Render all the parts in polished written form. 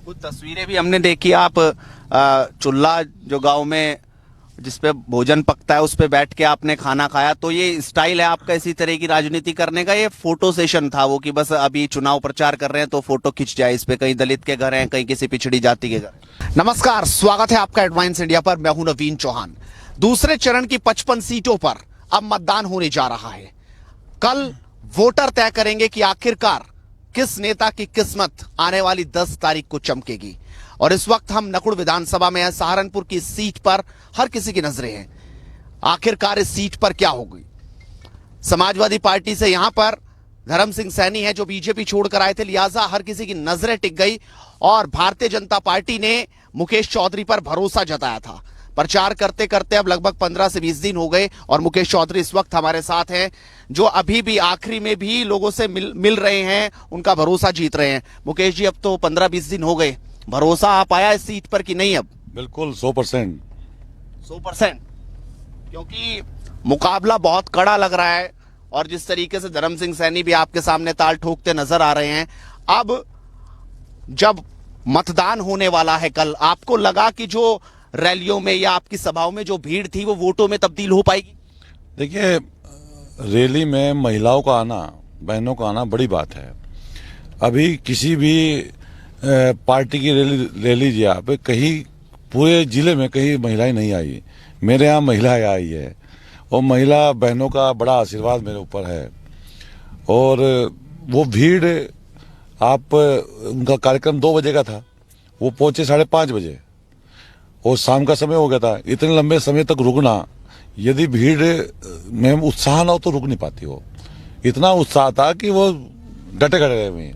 तो कुछ तस्वीरें भी हमने देखी, आप चूल्हा जो गांव में जिसपे भोजन पकता है उस पे बैठ के आपने खाना खाया, तो ये स्टाइल है आपका इसी तरह की राजनीति करने का? ये फोटो सेशन था वो कि बस अभी चुनाव प्रचार कर रहे हैं तो फोटो खिंच जाए इस पे, कहीं दलित के घर हैं, कहीं किसी पिछड़ी जाति के घर? नमस्कार, स्वागत है आपका एडवांस इंडिया पर। मैं हूं नवीन चौहान। दूसरे चरण की 55 सीटों पर अब मतदान होने जा रहा है। कल वोटर तय करेंगे कि आखिरकार किस नेता की किस्मत आने वाली 10 तारीख को चमकेगी। और इस वक्त हम नकुड़ विधानसभा में हैं। सहारनपुर की सीट पर हर किसी की नजरें हैं। आखिरकार इस सीट पर क्या होगी? समाजवादी पार्टी से यहां पर धर्म सिंह सैनी है जो बीजेपी छोड़कर आए थे, लिहाजा हर किसी की नजरें टिक गई। और भारतीय जनता पार्टी ने मुकेश चौधरी पर भरोसा जताया था। प्रचार करते करते अब लगभग 15 से 20 दिन हो गए और मुकेश चौधरी इस वक्त हमारे साथ हैं, जो अभी भी आखिरी में भी लोगों से मिल रहे हैं, उनका भरोसा जीत रहे हैं। मुकेश जी, अब तो 15-20 दिन हो गए, भरोसा आ पाया इस सीट पर कि नहीं? अब बिल्कुल 100%। 100%, क्योंकि मुकाबला बहुत कड़ा लग रहा है और जिस तरीके से धर्म सिंह सैनी भी आपके सामने ताल ठोकते नजर आ रहे हैं। अब जब मतदान होने वाला है कल, आपको लगा कि जो रैलियों में या आपकी सभाओं में जो भीड़ थी वो वोटों में तब्दील हो पाएगी? देखिए, रैली में महिलाओं का आना, बहनों का आना बड़ी बात है। अभी किसी भी पार्टी की रैली ले लीजिए आप, कहीं पूरे जिले में कहीं महिलाएं नहीं आई। मेरे यहाँ महिलाएं आई है और महिला बहनों का बड़ा आशीर्वाद मेरे ऊपर है। और वो भीड़, आप उनका कार्यक्रम 2 बजे का था, वो पहुंचे 5:30 बजे और शाम का समय हो गया था। इतने लंबे समय तक रुकना, यदि भीड़ में उत्साह ना हो तो रुक नहीं पाती। हो इतना उत्साह था कि वो डटे खड़े रहे हुए।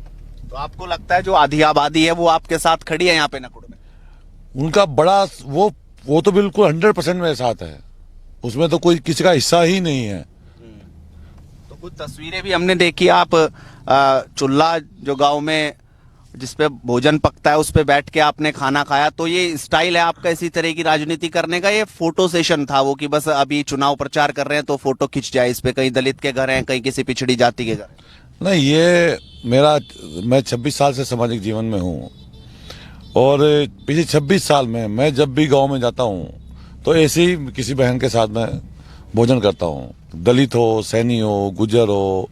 तो आपको लगता है जो आधी आबादी है वो आपके साथ खड़ी है यहाँ पे नकुड़ में? उनका बड़ा वो तो बिल्कुल 100% मेरे साथ है, उसमें तो कोई किसी का हिस्सा ही नहीं है। तो कुछ तस्वीरें भी हमने देखी, आप चूल्हा जो गांव में जिसपे भोजन पकता है उस पे बैठ के आपने खाना खाया, तो ये स्टाइल है आपका इसी तरह की राजनीति करने का? ये फोटो सेशन था वो कि बस अभी चुनाव प्रचार कर रहे हैं तो फोटो खिंच जाए इस पे, कहीं दलित के घर हैं, कहीं किसी पिछड़ी जाति के घर? नहीं, ये मैं 26 साल से सामाजिक जीवन में हूँ और पिछले 26 साल में मैं जब भी गांव में जाता हूँ तो ऐसे ही किसी बहन के साथ मैं भोजन करता हूँ। दलित हो, सैनी हो, गुजर हो,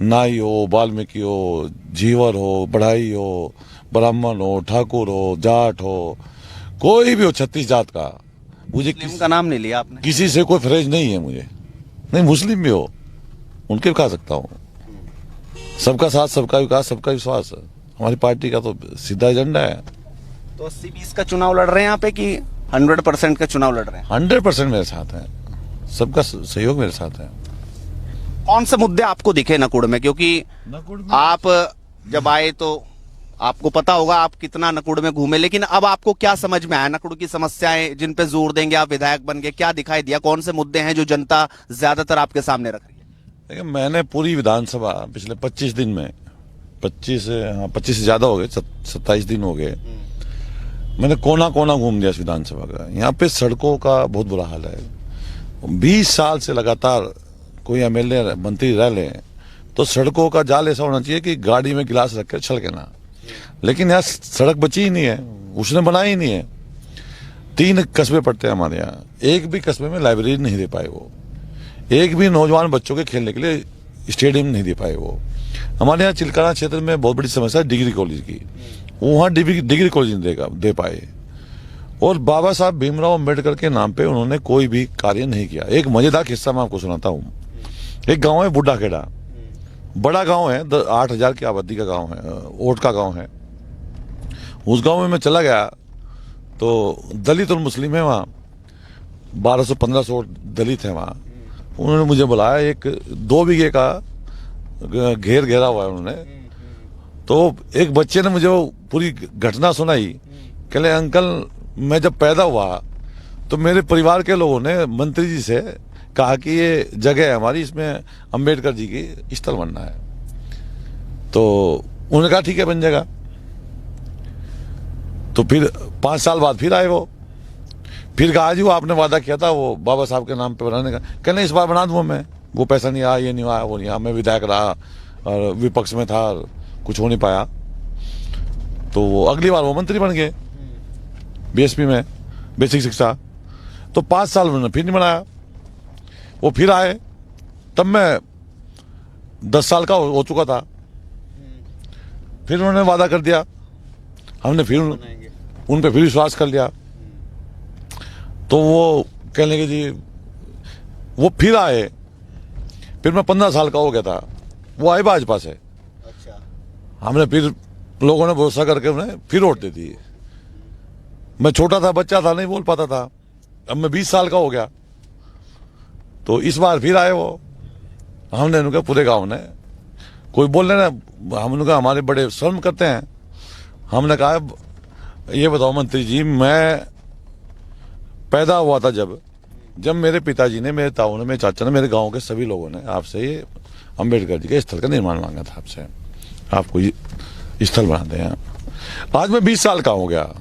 नाई हो, वाल्मीकि हो, झीवर हो, बढ़ाई हो, ब्राह्मण हो, ठाकुर हो, जाट हो, कोई भी हो 36 जात का, मुझे का नाम नहीं लिया आपने? किसी से कोई फरेज नहीं है मुझे। नहीं, मुस्लिम भी हो, उनके भी खा सकता हूँ। सबका साथ, सबका विकास, सबका विश्वास हमारी पार्टी का तो सीधा एजेंडा है। तो 80-20 का चुनाव लड़ रहे हैं यहाँ पे कि 100% का चुनाव लड़ रहे हैं? 100% मेरे साथ है, सबका सहयोग मेरे साथ है। कौन से मुद्दे आपको दिखे नकुड़ में? क्योंकि आप जब आए तो आपको पता होगा आप कितना नकुड़ में घूमे, लेकिन अब आपको क्या समझ में आया नकुड़ की समस्याएं जिन पे जोर देंगे आप विधायक बन गए? क्या दिखाई दिया, कौन से मुद्दे हैं जो जनता ज्यादातर आपके सामने रख रही है? देखिए, मैंने पूरी विधानसभा पिछले 25 दिन में 25 से ज्यादा हो गए, 27 दिन हो गए, मैंने कोना कोना घूम दिया इस विधानसभा का। यहाँ पे सड़कों का बहुत बुरा हाल है। 20 साल से लगातार कोई एमएलए मंत्री रह ले तो सड़कों का जाल ऐसा होना चाहिए कि गाड़ी में गिलास रख कर छलके ना, लेकिन यहाँ सड़क बची ही नहीं है, उसने बनाई ही नहीं है। 3 कस्बे पड़ते हैं हमारे यहाँ, एक भी कस्बे में लाइब्रेरी नहीं दे पाए वो, एक भी नौजवान बच्चों के खेलने के लिए स्टेडियम नहीं दे पाए वो। हमारे यहाँ चिलकाना क्षेत्र में बहुत बड़ी समस्या है डिग्री कॉलेज की, वो वहाँ डिग्री कॉलेज नहीं दे पाए। और बाबा साहब भीमराव अम्बेडकर के नाम पे उन्होंने कोई भी कार्य नहीं किया। एक मजेदार किस्सा मैं आपको सुनाता हूँ। एक गांव है बुड्ढा खेड़ा, बड़ा गांव है, 8,000 की आबादी का गांव है, ओट का गांव है। उस गांव में मैं चला गया तो दलित और मुस्लिम है वहाँ, 1200-1500 दलित है वहाँ। उन्होंने मुझे बुलाया, एक 2 बीघे का घेरा हुआ है उन्होंने। तो एक बच्चे ने मुझे वो पूरी घटना सुनाई। कहले, अंकल मैं जब पैदा हुआ तो मेरे परिवार के लोगों ने मंत्री जी से कहा कि ये जगह है हमारी, इसमें अंबेडकर जी की स्थल बनना है। तो उन्होंने कहा ठीक है बन जाएगा। तो फिर 5 साल बाद फिर आए वो, फिर कहा जी वो आपने वादा किया था वो बाबा साहब के नाम पे बनाने का। कहने इस बार बना दूं मैं, वो पैसा नहीं आया, ये नहीं आया, वो नहीं आया। मैं विधायक रहा और विपक्ष में था, कुछ हो नहीं पाया। तो वो अगली बार वो मंत्री बन गए बीएसपी में, बेसिक शिक्षा। तो 5 साल उन्होंने फिर नहीं बनाया। वो फिर आए, तब मैं 10 साल का हो चुका था। फिर उन्होंने वादा कर दिया, हमने फिर उन पे फिर विश्वास कर लिया। तो वो कहने लगे जी, वो फिर आए। फिर मैं 15 साल का हो गया था, वो आए भाजपा से। अच्छा। हमने फिर लोगों ने भरोसा करके उन्हें फिर वोट दे दी। मैं छोटा था, बच्चा था, नहीं बोल पाता था। अब मैं 20 साल का हो गया, तो इस बार फिर आए वो। हमने उनका पूरे गांव ने, कोई बोल रहे ना, हम उनका हमारे बड़े शर्म करते हैं। हमने कहा ये बताओ मंत्री जी, मैं पैदा हुआ था जब मेरे पिताजी ने, मेरे ताऊ ने, मेरे चाचा ने, मेरे गांव के सभी लोगों ने आपसे ये अंबेडकर जी के स्थल का निर्माण मांगा था आपसे, आपको ये स्थल बना दें। आज मैं 20 साल का हो गया,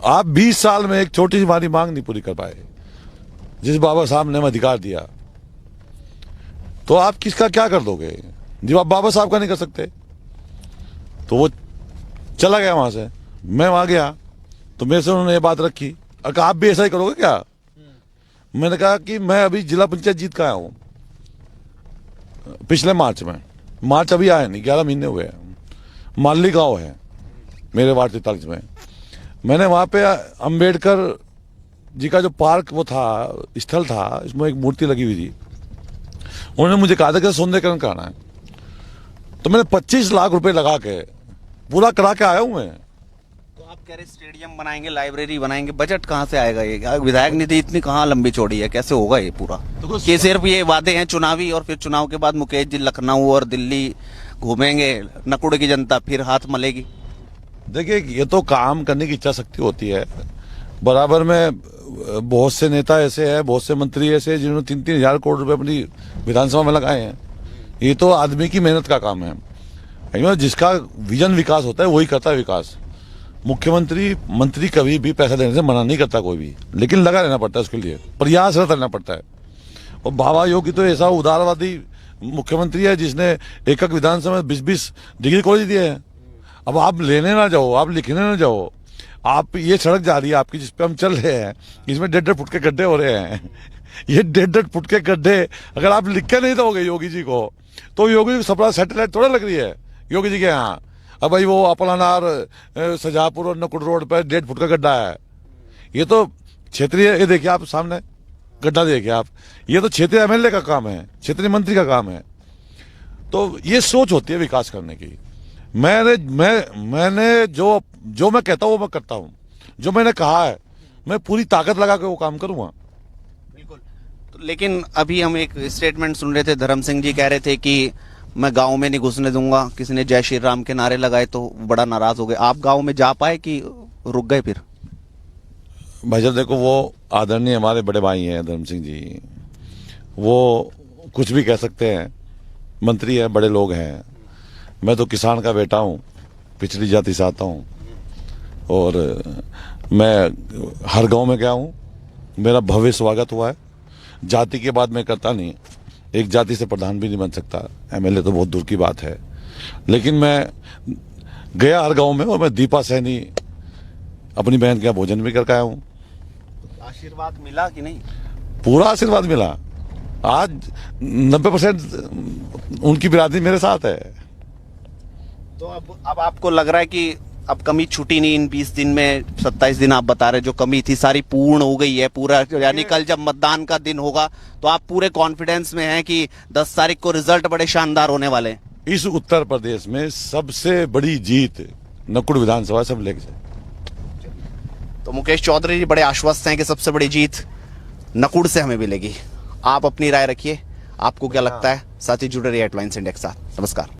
आप 20 साल में एक छोटी सी हमारी मांग नहीं पूरी कर पाए, जिस बाबा साहब ने हमें अधिकार दिया। तो आप किसका क्या कर दोगे जब आप बाबा साहब का नहीं कर सकते? तो वो चला गया वहां से, मैं वहां गया, तो मेरे से उन्होंने ये बात रखी और कहा आप भी ऐसा ही करोगे क्या? मैंने कहा कि मैं अभी जिला पंचायत जीत का आया हूं पिछले मार्च में। मार्च अभी आया नहीं, 11 महीने हुए हैं। माली गांव है मेरे वार्ड 43 में। मैंने वहां पे अंबेडकर जी का जो पार्क वो था, स्थल था, इसमें एक मूर्ति लगी हुई थी। उन्होंने मुझे कहा था कि सौंदर्यकरण कराना है, तो मैंने 25 लाख रुपए लगा के पूरा करा के आया हूं मैं। तो आप कह रहे स्टेडियम बनाएंगे, लाइब्रेरी बनाएंगे, बजट कहाँ से आएगा? ये विधायक निधि इतनी कहाँ लंबी चौड़ी है, कैसे होगा ये पूरा? तो ये सिर्फ ये वादे हैं चुनावी, और फिर चुनाव के बाद मुकेश जी लखनऊ और दिल्ली घूमेंगे, नकुड़ की जनता फिर हाथ मलेगी। देखिए, ये तो काम करने की इच्छा शक्ति होती है। बराबर में बहुत से नेता ऐसे हैं, बहुत से मंत्री ऐसे हैं जिन्होंने 3-3 हजार करोड़ रुपए अपनी विधानसभा में लगाए हैं। ये तो आदमी की मेहनत का काम है। जिसका विजन विकास होता है वही करता है विकास। मुख्यमंत्री मंत्री कभी भी पैसा देने से मना नहीं करता कोई भी, लेकिन लगा रहना पड़ता है, उसके लिए प्रयासरत रहना पड़ता है। और बाबा योगी तो ऐसा उदारवादी मुख्यमंत्री है जिसने एक विधानसभा में 20-20 डिग्री कॉलेज दिए हैं। अब आप लेने ना जाओ, आप लिखने ना जाओ, आप ये सड़क जा रही है आपकी जिसपे हम चल रहे हैं, इसमें 1.5 फुट के गड्ढे हो रहे हैं। ये 1.5 फुट के गड्ढे अगर आप लिख के नहीं दोगे योगी जी को, तो योगी जी सपना सैटेलाइट थोड़ा लग रही है योगी जी के यहाँ। अब भाई वो अपलानार सजापुर और नकुड़ रोड पर 1.5 फुट का गड्ढा है। ये तो क्षेत्रीय, ये देखिए आप सामने गड्ढा देखिए आप, ये तो क्षेत्रीय एमएलए का काम है, क्षेत्रीय मंत्री का काम है। तो ये सोच होती है विकास करने की। मैंने जो मैं कहता हूँ वो मैं करता हूँ, जो मैंने कहा है मैं पूरी ताकत लगा के वो काम करूंगा। बिल्कुल। तो लेकिन अभी हम एक स्टेटमेंट सुन रहे थे, धर्म सिंह जी कह रहे थे कि मैं गांव में नहीं घुसने दूंगा। किसी ने जय श्री राम के नारे लगाए तो बड़ा नाराज हो गए। आप गांव में जा पाए कि रुक गए फिर? भाई साहब देखो, वो आदरणीय हमारे बड़े भाई हैं धर्म सिंह जी, वो कुछ भी कह सकते हैं, मंत्री है, बड़े लोग हैं। मैं तो किसान का बेटा हूँ, पिछड़ी जाति से आता हूँ, और मैं हर गांव में गया हूँ, मेरा भव्य स्वागत हुआ है। जाति के बाद मैं करता नहीं, एक जाति से प्रधान भी नहीं बन सकता, एमएलए तो बहुत दूर की बात है। लेकिन मैं गया हर गांव में, और मैं दीपा सहनी अपनी बहन के यहाँ भोजन भी करके आया हूँ। आशीर्वाद मिला कि नहीं? पूरा आशीर्वाद मिला। आज 90% उनकी बिरादरी मेरे साथ है। तो अब आपको लग रहा है कि अब कमी छूटी नहीं इन 20 दिन में? 27 दिन आप बता रहे, जो कमी थी सारी पूर्ण हो गई है पूरा, यानी कल जब मतदान का दिन होगा तो आप पूरे कॉन्फिडेंस में हैं कि 10 तारीख को रिजल्ट बड़े शानदार होने वाले हैं? इस उत्तर प्रदेश में सबसे बड़ी जीत नकुड़ विधानसभा सब लेके। तो मुकेश चौधरी जी बड़े आश्वस्त हैं कि सबसे बड़ी जीत नकुड़ से हमें मिलेगी। आप अपनी राय रखिए, आपको क्या लगता है? साथ ही जुड़े रहिए हेडलाइंस इंडिया के साथ। नमस्कार।